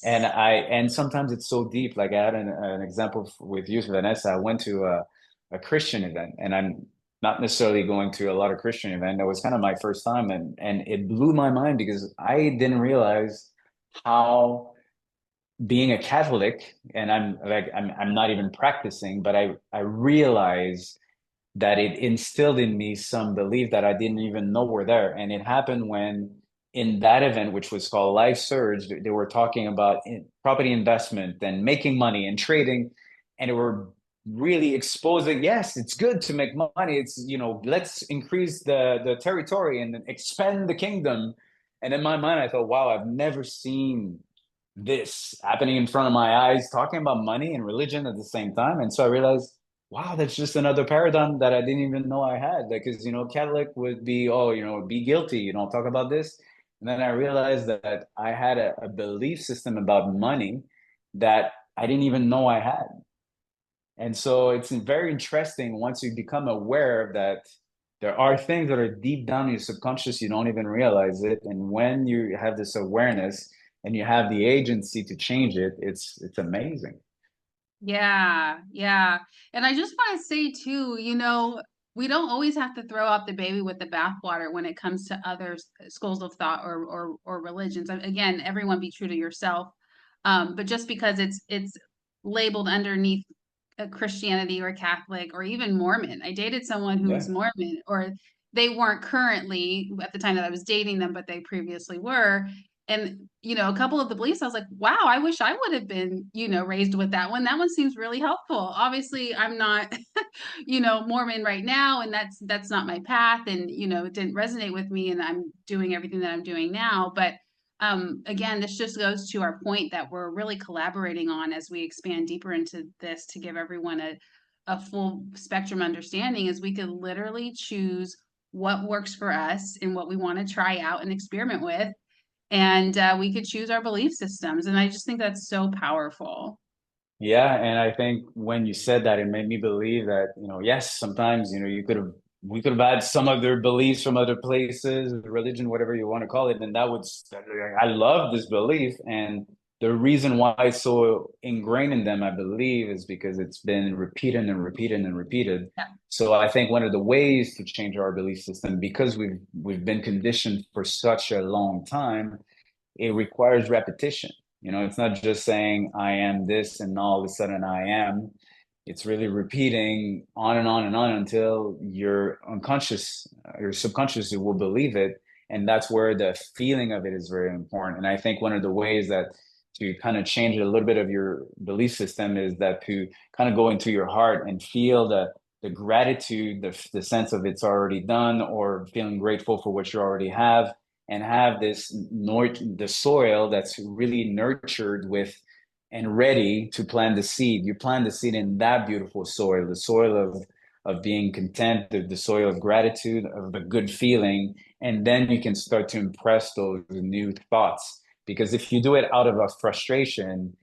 And Yes. sometimes it's so deep. Like I had an example with you, Vanessa. I went to a Christian event, and I'm not necessarily going to a lot of Christian event. That was kind of my first time, and it blew my mind because I didn't realize how being a Catholic, and I'm not even practicing, but I realize that it instilled in me some belief that I didn't even know were there. And it happened when in that event, which was called Life Surge, they were talking about property investment and making money and trading. And they were really exposing, yes, it's good to make money. It's, let's increase the territory and expand the kingdom. And in my mind, I thought, wow, I've never seen this happening in front of my eyes, talking about money and religion at the same time. And so I realized, wow, that's just another paradigm that I didn't even know I had. Because, Catholic would be, oh, be guilty, talk about this. And then I realized that I had a belief system about money that I didn't even know I had. And so it's very interesting once you become aware that there are things that are deep down in your subconscious, you don't even realize it. And when you have this awareness and you have the agency to change it, it's amazing. Yeah, yeah. And I just want to say too, we don't always have to throw out the baby with the bathwater when it comes to other schools of thought or religions. Again, everyone be true to yourself. But just because it's labeled underneath a Christianity or Catholic or even Mormon. I dated someone who was Yeah. Mormon, or they weren't currently at the time that I was dating them, but they previously were. And, a couple of the beliefs, I was like, wow, I wish I would have been, raised with that one. That one seems really helpful. Obviously, I'm not, Mormon right now, and that's not my path. And, it didn't resonate with me, and I'm doing everything that I'm doing now. But again, this just goes to our point that we're really collaborating on as we expand deeper into this to give everyone a full spectrum understanding, is we could literally choose what works for us and what we want to try out and experiment with, and we could choose our belief systems. And I just think that's so powerful. Yeah, and I think when you said that, it made me believe that, yes, sometimes, we could have had some other beliefs from other places, religion, whatever you want to call it, and I love this belief, and the reason why it's so ingrained in them, I believe, is because it's been repeated and repeated and repeated. Yeah. So I think one of the ways to change our belief system, because we've been conditioned for such a long time, it requires repetition. It's not just saying I am this and all of a sudden I am. It's really repeating on and on and on until your unconscious, your subconscious will believe it. And that's where the feeling of it is very important. And I think one of the ways that to kind of change a little bit of your belief system is that to kind of go into your heart and feel the gratitude, the sense of it's already done, or feeling grateful for what you already have, and have the soil that's really nurtured with and ready to plant the seed. You plant the seed in that beautiful soil, the soil of being content, the soil of gratitude, of a good feeling, and then you can start to impress those new thoughts. Because if you do it out of a frustration,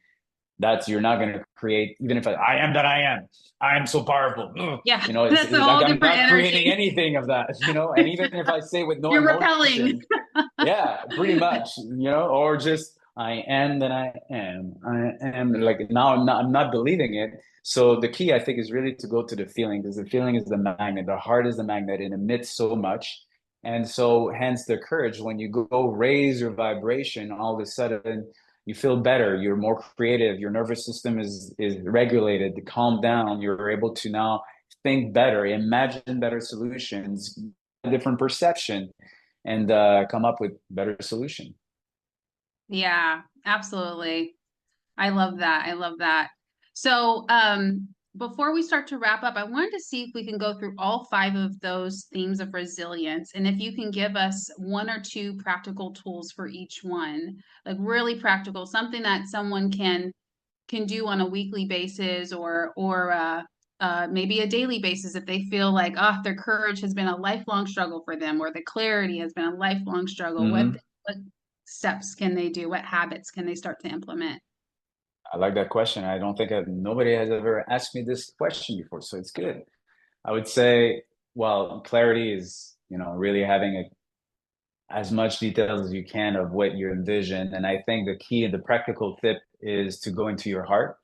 you're not going to create. Even if I am that I am so powerful. Yeah, It's that's a like whole I'm different not creating energy. anything of that. And even if I say with no You're repelling. emotion, yeah, pretty much. Or just I am that I am. I am, like, now I'm not believing it. So the key, I think, is really to go to the feeling, because the feeling is the magnet. The heart is the magnet. It emits so much. And so hence the courage, when you go raise your vibration, all of a sudden you feel better, you're more creative, your nervous system is regulated, to calm down, you're able to now think better, imagine better solutions, different perception, and come up with better solution. Yeah, absolutely. I love that. I love that. So, before we start to wrap up, I wanted to see if we can go through all five of those themes of resilience, and if you can give us one or two practical tools for each one, like really practical, something that someone can do on a weekly basis or maybe a daily basis if they feel like, oh, their courage has been a lifelong struggle for them, or the clarity has been a lifelong struggle. Mm-hmm. What steps can they do? What habits can they start to implement? I like that question. I don't think nobody has ever asked me this question before, so it's good. I would say, well, clarity is, really having as much details as you can of what you envision. And I think the key and the practical tip is to go into your heart,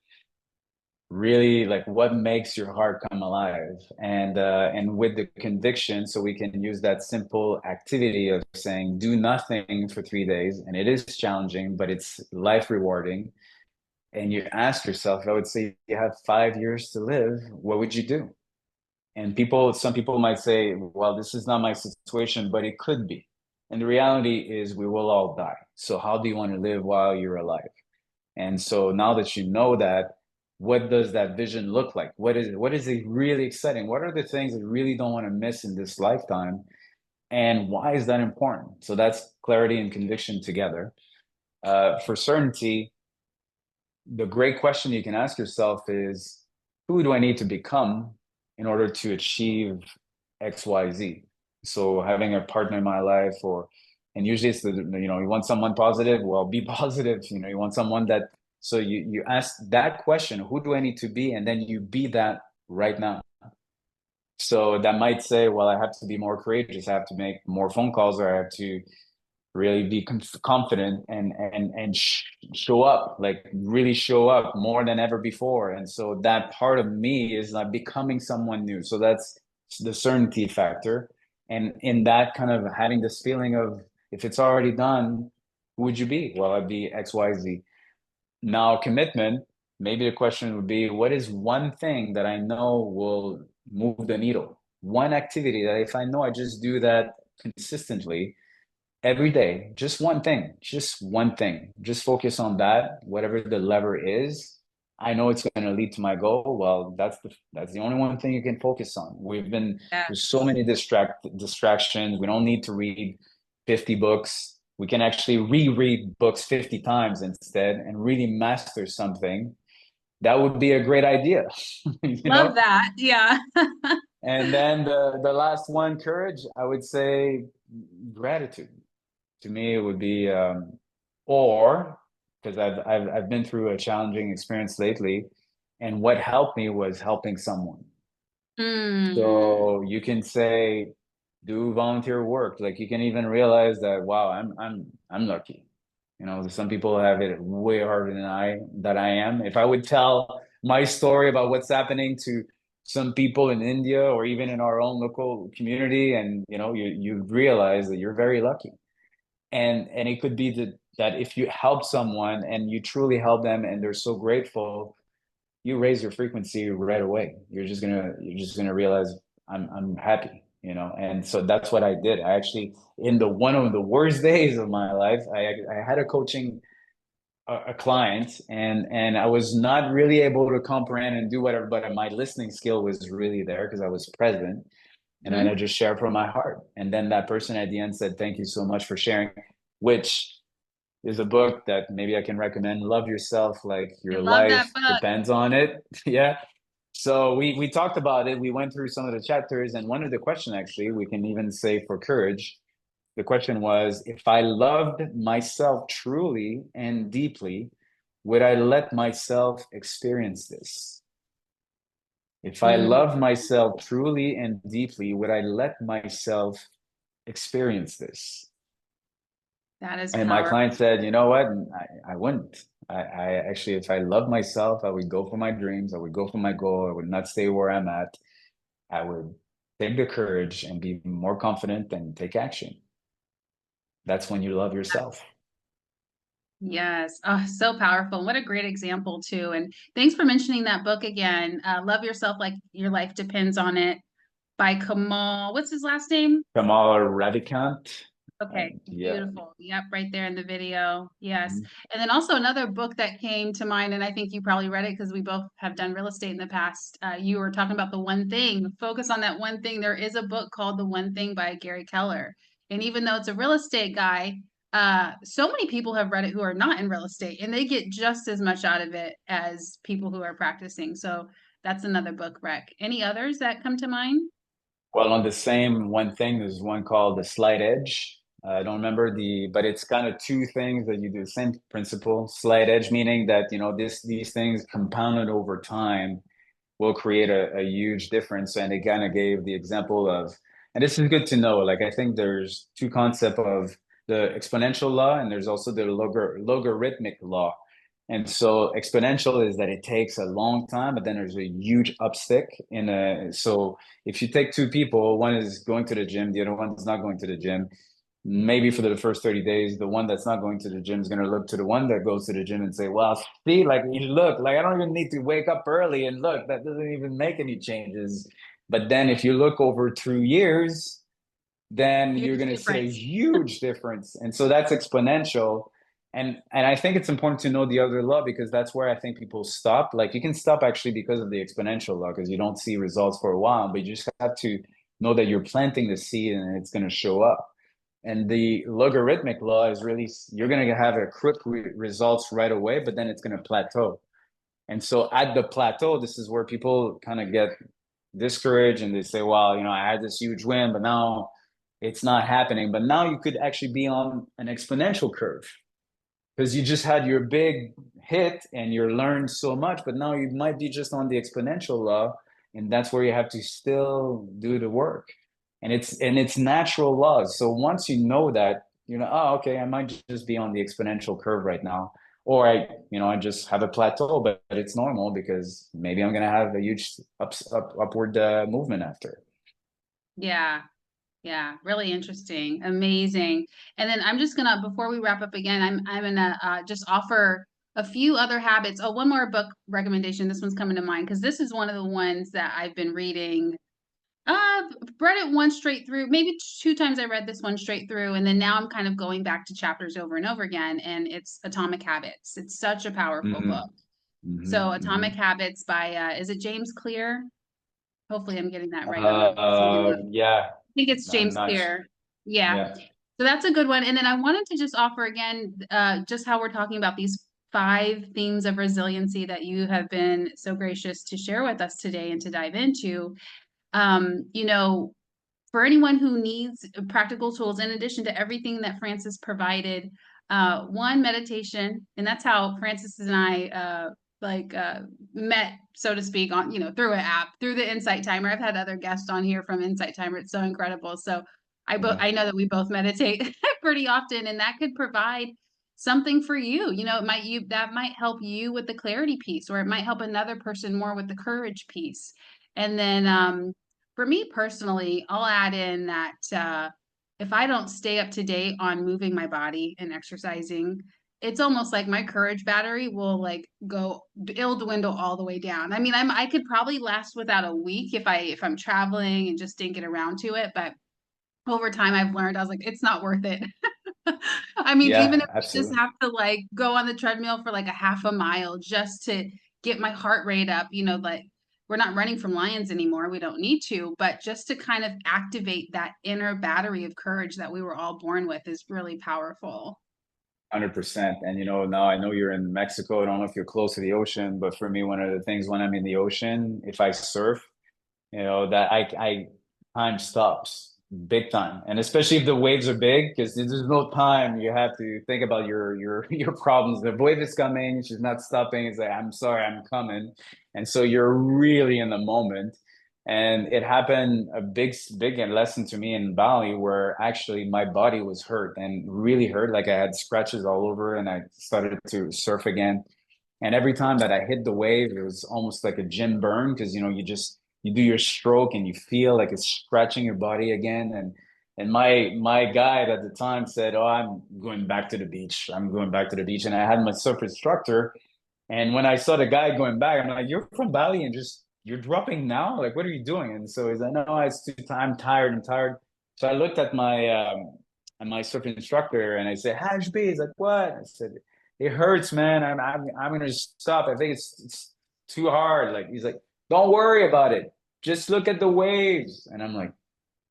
really like what makes your heart come alive, and with the conviction. So we can use that simple activity of saying, do nothing for 3 days. And it is challenging, but it's life rewarding. And you ask yourself, I would say, you have 5 years to live, what would you do? And some people might say, well, this is not my situation, but it could be. And the reality is we will all die. So how do you want to live while you're alive? And so now that you know that, what does that vision look like? What is it really exciting? What are the things that you really don't want to miss in this lifetime? And why is that important? So that's clarity and conviction together. For certainty, the great question you can ask yourself is, who do I need to become in order to achieve XYZ? So having a partner in my life, and usually it's you want someone positive, well, be positive. You want someone that, so you ask that question, who do I need to be? And then you be that right now. So that might say, well, I have to be more courageous. I have to make more phone calls, or I have to really be confident and show up, like really show up more than ever before. And so that part of me is like becoming someone new. So that's the certainty factor. And in that kind of having this feeling of, if it's already done, who would you be? Well, I'd be XYZ. Now, commitment, maybe the question would be, what is one thing that I know will move the needle? One activity that if I know I just do that consistently, every day, just one thing, just focus on that, whatever the lever is. I know it's going to lead to my goal. Well, that's the only one thing you can focus on. There's so many distractions. We don't need to read 50 books. We can actually reread books 50 times instead and really master something. That would be a great idea. Love that. Yeah. And then the last one, courage, I would say gratitude. To me, it would be, or because I've been through a challenging experience lately, and what helped me was helping someone. So you can say, do volunteer work. Like you can even realize that, wow, I'm lucky. Some people have it way harder than I am. If I would tell my story about what's happening to some people in India or even in our own local community, and you realize that you're very lucky. And it could be that if you help someone and you truly help them and they're so grateful, you raise your frequency right away. You're just gonna realize I'm happy, And so that's what I did. I actually, in one of the worst days of my life, I had a coaching a client, and I was not really able to comprehend and do whatever, but my listening skill was really there because I was present. And then I just shared from my heart. And then that person at the end said, thank you so much for sharing, which is a book that maybe I can recommend. Love Yourself, like your life depends on it. Yeah. So we talked about it. We went through some of the chapters, and one of the questions, actually, we can even say for courage, the question was, if I loved myself truly and deeply, would I let myself experience this? If I love myself truly and deeply, would I let myself experience this? That is And powerful. my client said, you know what? I wouldn't. I actually, if I love myself, I would go for my dreams. I would go for my goal. I would not stay where I'm at. I would take the courage and be more confident and take action. That's when you love yourself. Yes. Oh, so powerful. What a great example too. And thanks for mentioning that book again. Love Yourself Like Your Life Depends on It by Kamal. What's his last name? Kamal Ravikant. Okay, Yeah. beautiful. Yep, right there in the video. Yes. Mhm. And then also another book that came to mind, and I think you probably read it because we both have done real estate in the past. You were talking about the one thing, focus on that one thing. There is a book called The One Thing by Gary Keller. And even though it's a real estate guy, so many people have read it who are not in real estate, and they get just as much out of it as people who are practicing. So that's another book rec. Any others that come to mind? Well, on the same one thing, there's one called the slight edge. I don't remember but it's kind of two things that you do the same principle. Slight edge meaning that, these things compounded over time will create a huge difference. And it kind of gave the example of, and this is good to know, like I think there's two concepts of the exponential law and there's also the logarithmic law. And so exponential is that it takes a long time, but then there's a huge upstick so if you take two people, one is going to the gym, the other one is not going to the gym. Maybe for the first 30 days, the one that's not going to the gym is going to look to the one that goes to the gym and say, well, see, like, you look, like, I don't even need to wake up early and look, that doesn't even make any changes. But then if you look over 2 years, then you're Huge going to see a difference. huge difference. And so that's exponential. And I think it's important to know the other law because that's where I think people stop. Like you can stop actually because of the exponential law because you don't see results for a while, but you just have to know that you're planting the seed and it's going to show up. And the logarithmic law is really, you're going to have a quick results right away, but then it's going to plateau. And so at the plateau, this is where people kind of get discouraged and they say, well, I had this huge win, but now it's not happening. But now you could actually be on an exponential curve because you just had your big hit and you learned so much, but now you might be just on the exponential law. And that's where you have to still do the work. And it's natural laws. So once you know that, oh, okay, I might just be on the exponential curve right now. Or I just have a plateau, but it's normal because maybe I'm gonna have a huge upward movement after. Yeah. Yeah, really interesting. Amazing. And then I'm just gonna, before we wrap up again, I'm gonna just offer a few other habits. Oh, one more book recommendation. This one's coming to mind because this is one of the ones that I've been reading. Read it once straight through, maybe two times I read this one straight through, and then now I'm kind of going back to chapters over and over again, and it's Atomic Habits. It's such a powerful Mm-hmm. book. Mm-hmm. So Mm-hmm. Atomic Habits by is it James Clear? Hopefully I'm getting that right. I'm not saying it. Yeah, Think it's I'm James not. Clear. Yeah. Yeah. So that's a good one. And then I wanted to just offer again, just how we're talking about these 5 themes of resiliency that you have been so gracious to share with us today and to dive into. You know, for anyone who needs practical tools, in addition to everything that Francis provided, one, meditation, and that's how Francis and I met, so to speak, on through an app, through the Insight Timer. I've had other guests on here from Insight Timer. It's so incredible. So Yeah. I know that we both meditate pretty often, and that could provide something for you. That might help you with the clarity piece, or it might help another person more with the courage piece. And then for me personally, I'll add in that if I don't stay up to date on moving my body and exercising, it's almost like my courage battery will it'll dwindle all the way down. I mean, I could probably last without a week if I'm traveling and just didn't get around to it, but over time I've learned I was like, it's not worth it. I mean, even Yeah, if I just absolutely. have to go on the treadmill for like a half a mile just to get my heart rate up, like we're not running from lions anymore. We don't need to, but just to kind of activate that inner battery of courage that we were all born with is really powerful. 100%. And now I know you're in Mexico. I don't know if you're close to the ocean, but for me, one of the things when I'm in the ocean, if I surf, that I time stops big time. And especially if the waves are big, because there's no time you have to think about your problems. The wave is coming, she's not stopping. It's like, I'm sorry, I'm coming. And so you're really in the moment. And it happened a big lesson to me in Bali where actually my body was hurt and really hurt. Like I had scratches all over and I started to surf again. And every time that I hit the wave, it was almost like a gym burn because you just you do your stroke and you feel like it's stretching your body again. And my guide at the time said, "Oh, I'm going back to the beach. I'm going back to the beach." And I had my surf instructor. And when I saw the guy going back, I'm like, "You're from Bali and just you're dropping now? Like, what are you doing?" And so he's like, "No, it's too time. I'm tired. I'm tired." So I looked at my surf instructor and I said, "Hajj B." He's like, "What?" I said, "It hurts, man. I'm gonna stop. I think it's too hard." Like he's like, "Don't worry about it. Just look at the waves." And I'm like,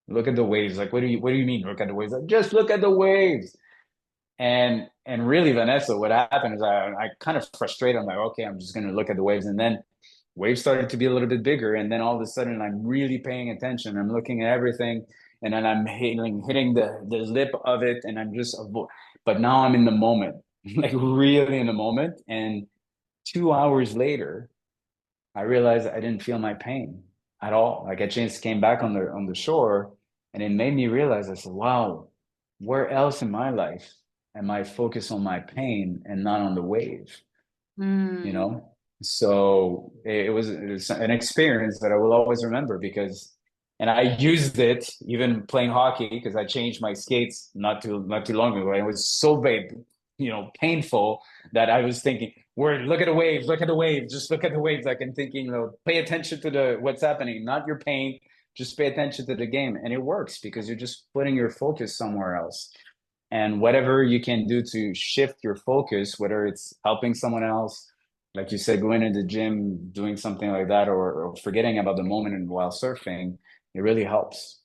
"Look at the waves." Like, what do you mean look at the waves? Like, just look at the waves. And really, Vanessa, what happened is I kind of frustrated. I'm like, okay, I'm just gonna look at the waves. And then waves started to be a little bit bigger. And then all of a sudden I'm really paying attention. I'm looking at everything. And then I'm hitting the lip of it. And I'm just but now I'm in the moment, like really in the moment. And 2 hours later, I realized I didn't feel my pain at all. Like I just came back on the shore, and it made me realize, I said, wow, where else in my life am I focused on my pain and not on the wave? You know? So it was an experience that I will always remember because, and I used it even playing hockey because I changed my skates not too long ago. It was so big, painful that I was thinking, look at the waves, look at the waves, just look at the waves. Like I'm thinking, pay attention to what's happening, not your pain, just pay attention to the game. And it works because you're just putting your focus somewhere else. And whatever you can do to shift your focus, whether it's helping someone else, like you said, going to the gym, doing something like that, or forgetting about the moment and while surfing, it really helps.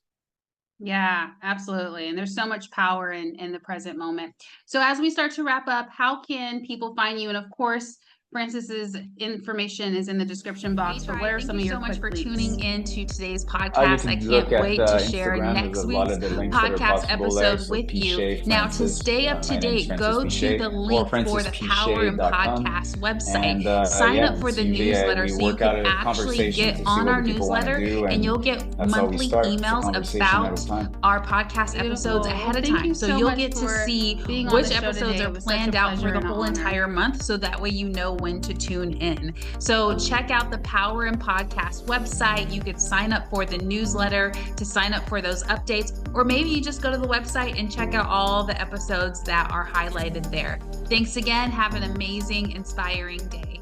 Yeah, absolutely. And there's so much power in the present moment. So as we start to wrap up, how can people find you? And of course, Francis's information is in the description box. But what are some of your Thank you so much for quick tuning links? in to today's You podcast. I can look can't at wait to share Instagram. next There's a lot week's of the links that are podcast possible there. episode So with you. Piche, Now, to Francis, stay up to my name is date, Francis go to Piche, the or link for the Power and francispiche.com. Podcast website. And Sign yeah, up for the we newsletter so you work out can a actually conversation get to see on what our the people want to newsletter, do, and you'll get that's how we monthly start. It's a emails conversation at a about time. our podcast episodes Beautiful. ahead of Thank you time. So so you'll much get to for see being on which the show episodes today. are It was planned such a out for pleasure the and an whole honor. entire month, so that way you know when to tune in. So check out the Power and Podcast website. You could sign up for the newsletter to sign up for those updates, or maybe you just go to the website and check out all the episodes that are highlighted there. Thanks again. Have an amazing, inspiring day.